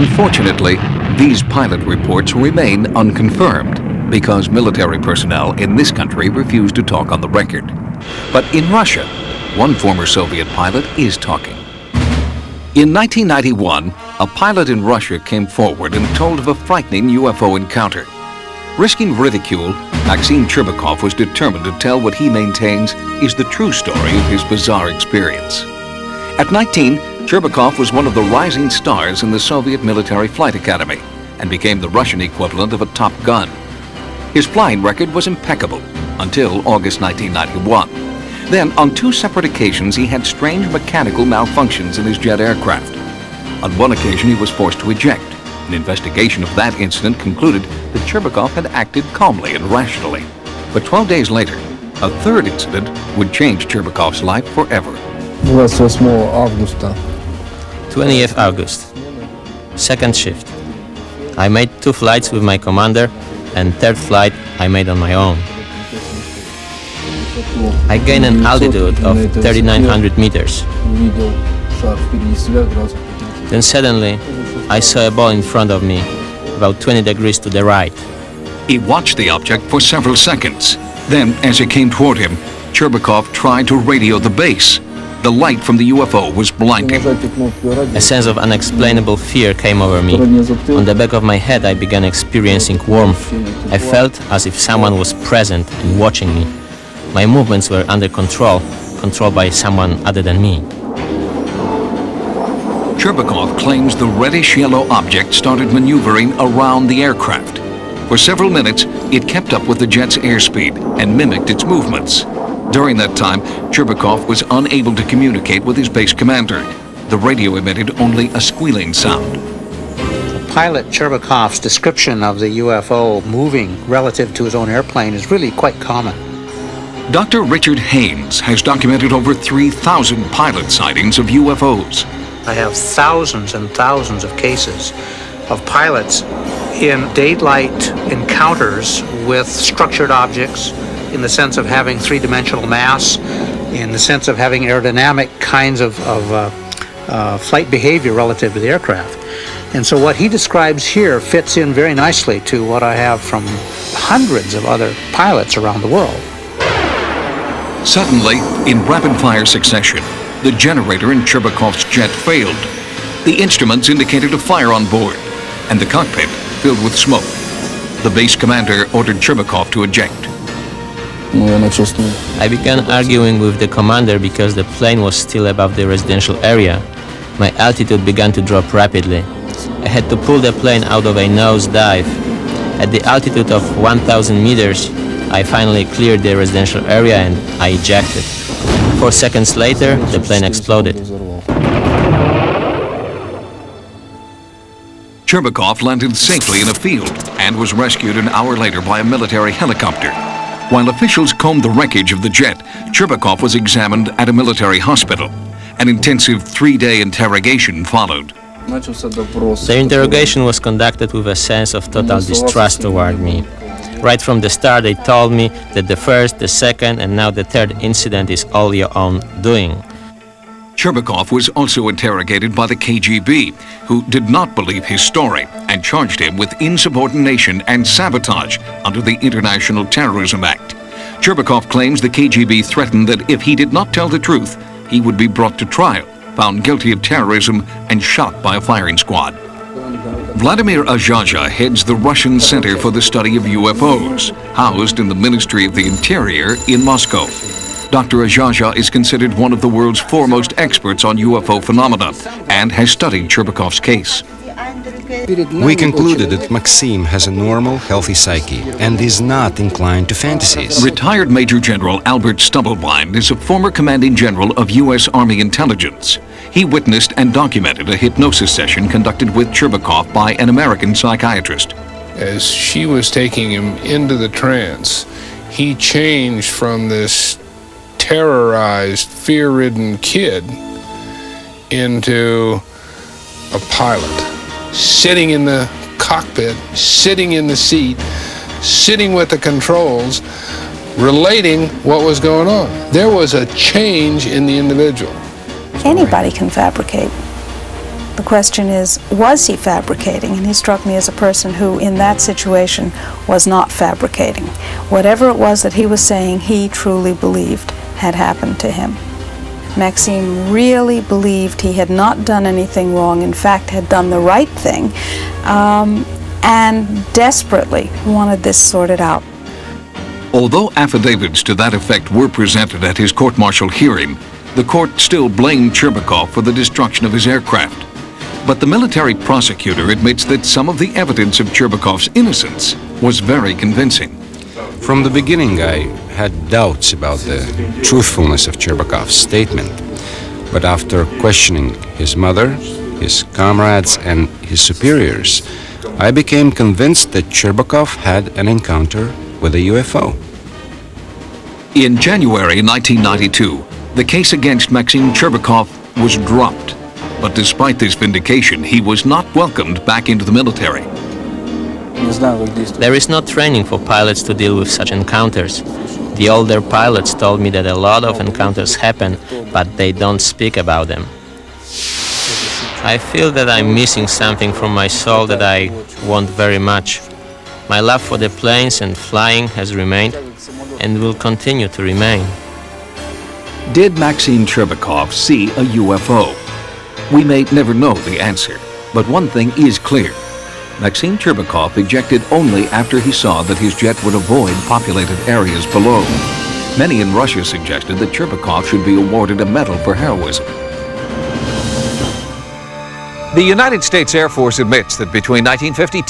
Unfortunately, these pilot reports remain unconfirmed because military personnel in this country refuse to talk on the record. But in Russia, one former Soviet pilot is talking. In 1991, a pilot in Russia came forward and told of a frightening UFO encounter. Risking ridicule, Maxim Cherbakov was determined to tell what he maintains is the true story of his bizarre experience. At 19, Cherbakov was one of the rising stars in the Soviet Military Flight Academy and became the Russian equivalent of a Top Gun. His flying record was impeccable until August 1991. Then, on 2 separate occasions, he had strange mechanical malfunctions in his jet aircraft. On one occasion, he was forced to eject. An investigation of that incident concluded that Cherbakov had acted calmly and rationally. But 12 days later, a third incident would change Cherbakov's life forever. 20th August, second shift. I made 2 flights with my commander, and third flight I made on my own. I gained an altitude of 3,900 meters. Then suddenly, I saw a ball in front of me, about 20 degrees to the right. He watched the object for several seconds. Then, as it came toward him, Cherbakov tried to radio the base. The light from the UFO was blinding. A sense of unexplainable fear came over me. On the back of my head, I began experiencing warmth. I felt as if someone was present and watching me. My movements were under control, controlled by someone other than me. Cherbakov claims the reddish-yellow object started maneuvering around the aircraft. For several minutes, it kept up with the jet's airspeed and mimicked its movements. During that time, Cherbakov was unable to communicate with his base commander. The radio emitted only a squealing sound. Pilot Cherbakov's description of the UFO moving relative to his own airplane is really quite common. Dr. Richard Haynes has documented over 3,000 pilot sightings of UFOs. I have thousands and thousands of cases of pilots in daylight encounters with structured objects, in the sense of having 3-dimensional mass, in the sense of having aerodynamic kinds of flight behavior relative to the aircraft. And so what he describes here fits in very nicely to what I have from hundreds of other pilots around the world. Suddenly, in rapid-fire succession, the generator in Cherbakov's jet failed. The instruments indicated a fire on board, and the cockpit filled with smoke. The base commander ordered Cherbakov to eject. I began arguing with the commander because the plane was still above the residential area. My altitude began to drop rapidly. I had to pull the plane out of a nose dive. At the altitude of 1,000 meters, I finally cleared the residential area and I ejected. 4 seconds later, the plane exploded. Cherbakov landed safely in a field and was rescued an hour later by a military helicopter. While officials combed the wreckage of the jet, Cherbakov was examined at a military hospital. An intensive 3-day interrogation followed. The interrogation was conducted with a sense of total distrust toward me. Right from the start, they told me that the first, the second, and now the third incident is all your own doing. Cherbakov was also interrogated by the KGB, who did not believe his story and charged him with insubordination and sabotage under the International Terrorism Act. Cherbakov claims the KGB threatened that if he did not tell the truth, he would be brought to trial, found guilty of terrorism, and shot by a firing squad. Vladimir Azhaja heads the Russian Center for the Study of UFOs, housed in the Ministry of the Interior in Moscow. Dr. Azhaja is considered one of the world's foremost experts on UFO phenomena and has studied Cherbakov's case. We concluded that Maxim has a normal, healthy psyche and is not inclined to fantasies. Retired Major General Albert Stubblebine is a former commanding general of U.S. Army intelligence. He witnessed and documented a hypnosis session conducted with Cherbakov by an American psychiatrist. As she was taking him into the trance, he changed from this terrorized, fear-ridden kid into a pilot, sitting in the cockpit, sitting in the seat, sitting with the controls, relating what was going on. There was a change in the individual. Anybody can fabricate. The question is, was he fabricating? And he struck me as a person who, in that situation, was not fabricating. Whatever it was that he was saying, he truly believed had happened to him. Maxime really believed he had not done anything wrong, in fact had done the right thing, and desperately wanted this sorted out. Although affidavits to that effect were presented at his court-martial hearing, the court still blamed Cherbakov for the destruction of his aircraft. But the military prosecutor admits that some of the evidence of Cherbakov's innocence was very convincing. From the beginning, I had doubts about the truthfulness of Cherbakov's statement. But after questioning his mother, his comrades, and his superiors, I became convinced that Cherbakov had an encounter with a UFO. In January 1992, the case against Maxime Cherbakov was dropped. But despite this vindication, he was not welcomed back into the military. There is no training for pilots to deal with such encounters. The older pilots told me that a lot of encounters happen, but they don't speak about them. I feel that I'm missing something from my soul that I want very much. My love for the planes and flying has remained and will continue to remain. Did Maxime Cherbakov see a UFO? We may never know the answer, but one thing is clear. Maxime Cherbakov ejected only after he saw that his jet would avoid populated areas below. Many in Russia suggested that Cherbakov should be awarded a medal for heroism. The United States Air Force admits that between 1952